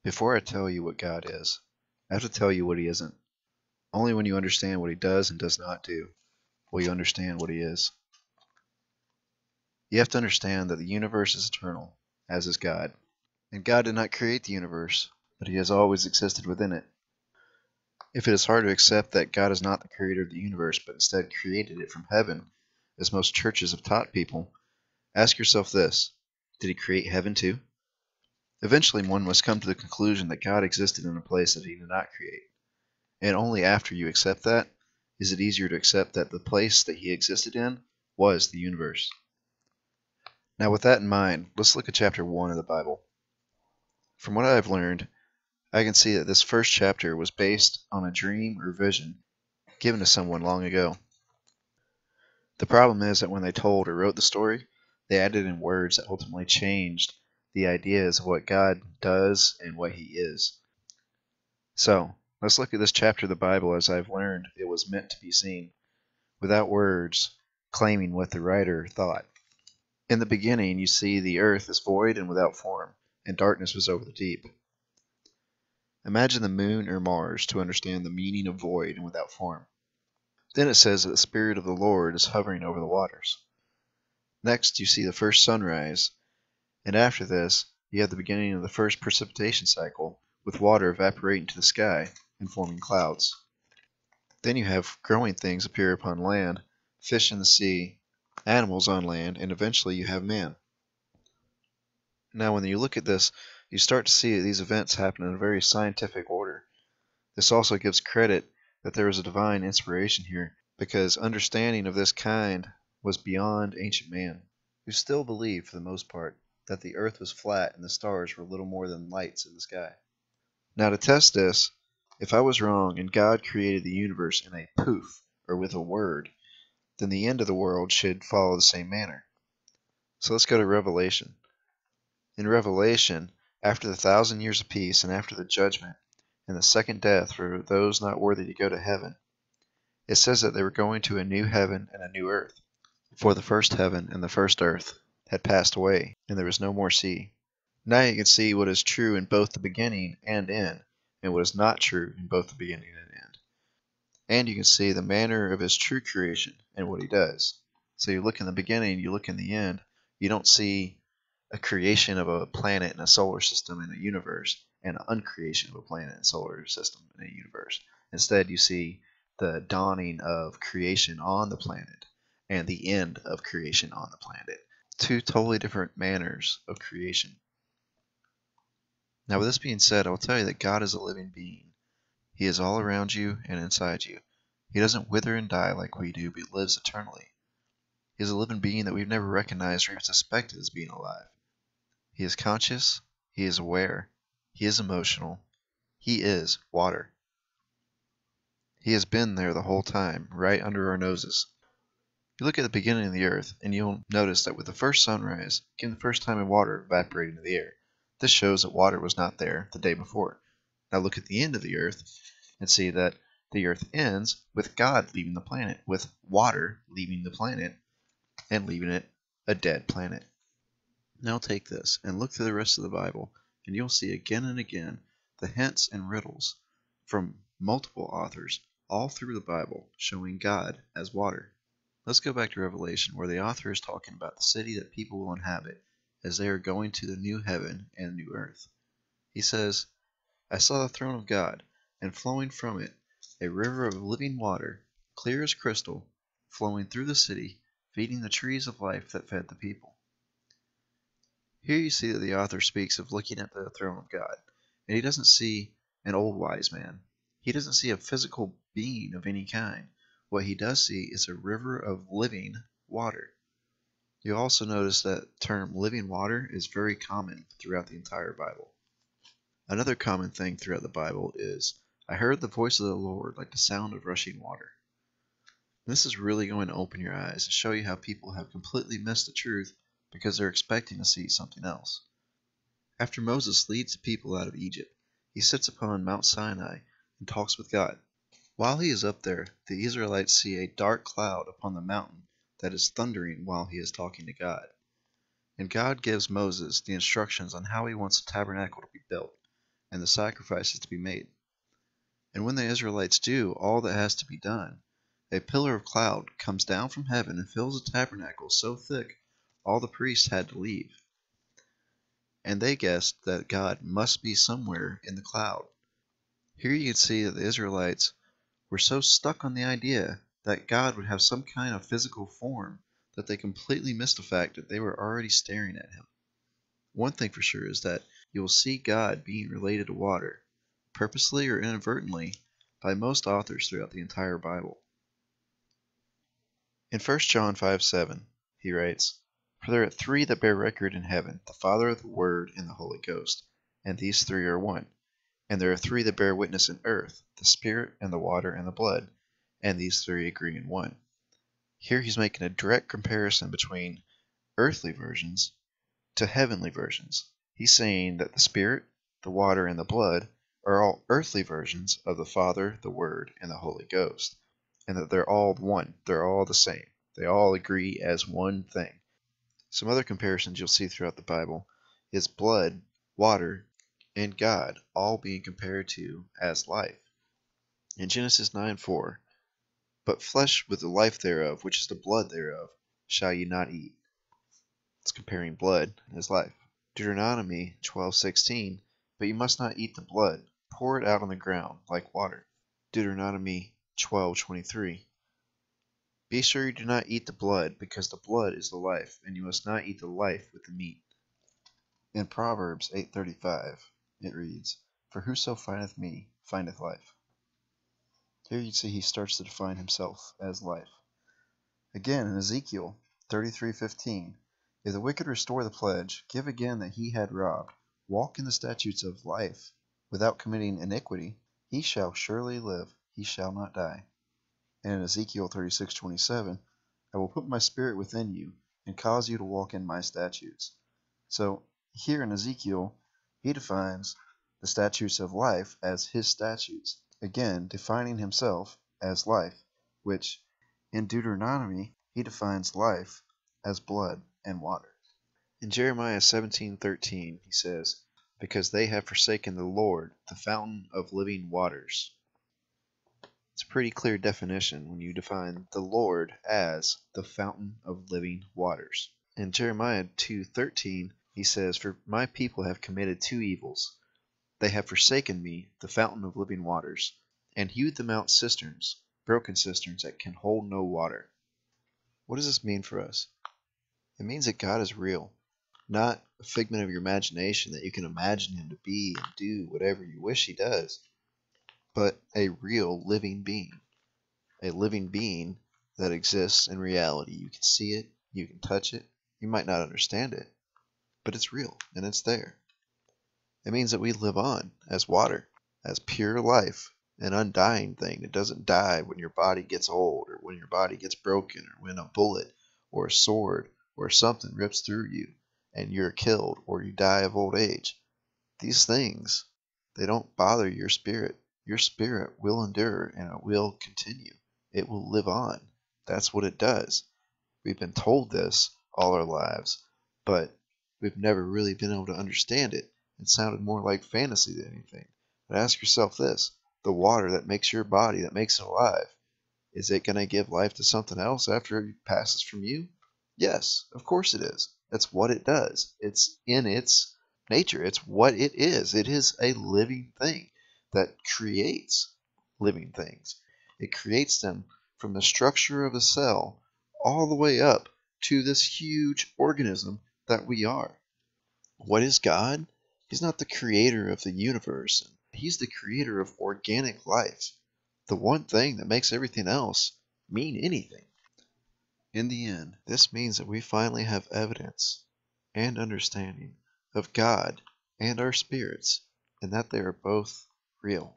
Before I tell you what God is, I have to tell you what He isn't. Only when you understand what He does and does not do will you understand what He is. You have to understand that the universe is eternal, as is God. And God did not create the universe, but He has always existed within it. If it is hard to accept that God is not the creator of the universe, but instead created it from heaven, as most churches have taught people, ask yourself this: did He create heaven too? Eventually one must come to the conclusion that God existed in a place that He did not create. And only after you accept that is it easier to accept that the place that He existed in was the universe. Now with that in mind, let's look at chapter 1 of the Bible. From what I have learned, I can see that this first chapter was based on a dream or vision given to someone long ago. The problem is that when they told or wrote the story, they added in words that ultimately changed the ideas of what God does and what He is. So, let's look at this chapter of the Bible as I've learned it was meant to be seen, without words claiming what the writer thought. In the beginning, you see the earth is void and without form, and darkness was over the deep. Imagine the moon or Mars to understand the meaning of void and without form. Then it says that the Spirit of the Lord is hovering over the waters. Next, you see the first sunrise, and after this, you have the beginning of the first precipitation cycle, with water evaporating to the sky and forming clouds. Then you have growing things appear upon land, fish in the sea, animals on land, and eventually you have man. Now when you look at this, you start to see that these events happen in a very scientific order. This also gives credit that there was a divine inspiration here, because understanding of this kind was beyond ancient man, who still believed, for the most part, that the earth was flat and the stars were little more than lights in the sky. Now to test this, if I was wrong and God created the universe in a poof, or with a word, then the end of the world should follow the same manner. So let's go to Revelation. In Revelation, after the 1,000 years of peace and after the judgment and the second death for those not worthy to go to heaven, it says that they were going to a new heaven and a new earth. For the first heaven and the first earth had passed away, and there was no more sea. Now you can see what is true in both the beginning and end, and what is not true in both the beginning and end. And you can see the manner of His true creation and what He does. So you look in the beginning, you look in the end, you don't see a creation of a planet and a solar system in a universe, and an uncreation of a planet and solar system in a universe. Instead, you see the dawning of creation on the planet and the end of creation on the planet. Two totally different manners of creation. Now with this being said, I will tell you that God is a living being. He is all around you and inside you. He doesn't wither and die like we do, but He lives eternally. He is a living being that we've never recognized or even suspected as being alive. He is conscious, He is aware, He is emotional, He is water. He has been there the whole time, right under our noses. You look at the beginning of the earth, and you'll notice that with the first sunrise came the first time of water evaporating into the air. This shows that water was not there the day before. Now look at the end of the earth, and see that the earth ends with God leaving the planet, with water leaving the planet, and leaving it a dead planet. Now take this, and look through the rest of the Bible, and you'll see again and again the hints and riddles from multiple authors all through the Bible showing God as water. Let's go back to Revelation, where the author is talking about the city that people will inhabit as they are going to the new heaven and new earth. He says, I saw the throne of God, and flowing from it a river of living water, clear as crystal, flowing through the city, feeding the trees of life that fed the people. Here you see that the author speaks of looking at the throne of God, and he doesn't see an old wise man. He doesn't see a physical being of any kind. What he does see is a river of living water. You also notice that term living water is very common throughout the entire Bible. Another common thing throughout the Bible is, I heard the voice of the Lord like the sound of rushing water. This is really going to open your eyes and show you how people have completely missed the truth because they're expecting to see something else. After Moses leads the people out of Egypt, he sits upon Mount Sinai and talks with God. While he is up there, the Israelites see a dark cloud upon the mountain that is thundering while he is talking to God. And God gives Moses the instructions on how he wants the tabernacle to be built, and the sacrifices to be made. And when the Israelites do all that has to be done, a pillar of cloud comes down from heaven and fills the tabernacle so thick all the priests had to leave. And they guessed that God must be somewhere in the cloud. Here you can see that the Israelites were so stuck on the idea that God would have some kind of physical form that they completely missed the fact that they were already staring at him. One thing for sure is that you will see God being related to water, purposely or inadvertently, by most authors throughout the entire Bible. In 1 John 5:7, he writes, "For there are three that bear record in heaven, the Father, the Word, and the Holy Ghost, and these three are one. And there are three that bear witness in earth, the Spirit, and the water, and the blood, and these three agree in one." Here he's making a direct comparison between earthly versions to heavenly versions. He's saying that the Spirit, the water, and the blood are all earthly versions of the Father, the Word, and the Holy Ghost, and that they're all one. They're all the same. They all agree as one thing. Some other comparisons you'll see throughout the Bible is blood, water, and God all being compared to as life. In Genesis 9:4, "But flesh with the life thereof, which is the blood thereof, shall ye not eat." It's comparing blood as life. Deuteronomy 12:16, "But ye must not eat the blood, pour it out on the ground like water." Deuteronomy 12:23, "Be sure you do not eat the blood, because the blood is the life, and you must not eat the life with the meat." In Proverbs 8:35, it reads, "For whoso findeth me findeth life." Here you see he starts to define himself as life. Again in Ezekiel 33:15, "If the wicked restore the pledge, give again that he had robbed, walk in the statutes of life, without committing iniquity, he shall surely live, he shall not die." And in Ezekiel 36:27, "I will put my spirit within you, and cause you to walk in my statutes." So here in Ezekiel, he defines the statutes of life as his statutes, again defining himself as life, which in Deuteronomy he defines life as blood and water. In Jeremiah 17:13 he says, "Because they have forsaken the Lord, the fountain of living waters." It's a pretty clear definition when you define the Lord as the fountain of living waters. In Jeremiah 2:13 he says, "For my people have committed two evils. They have forsaken me, the fountain of living waters, and hewed them out cisterns, broken cisterns that can hold no water." What does this mean for us? It means that God is real, not a figment of your imagination that you can imagine him to be and do whatever you wish he does, but a real living being. A living being that exists in reality. You can see it, you can touch it, you might not understand it, but it's real and it's there. It means that we live on as water, as pure life, an undying thing that doesn't die when your body gets old or when your body gets broken or when a bullet or a sword or something rips through you and you're killed or you die of old age. These things, they don't bother your spirit. Your spirit will endure and it will continue. It will live on. That's what it does. We've been told this all our lives, but we've never really been able to understand it. It sounded more like fantasy than anything. But ask yourself this: the water that makes your body, that makes it alive, is it going to give life to something else after it passes from you? Yes, of course it is. That's what it does. It's in its nature. It's what it is. It is a living thing that creates living things. It creates them from the structure of a cell all the way up to this huge organism that we are. What is God? He's not the creator of the universe. He's the creator of organic life, the one thing that makes everything else mean anything. In the end, this means that we finally have evidence and understanding of God and our spirits, and that they are both real.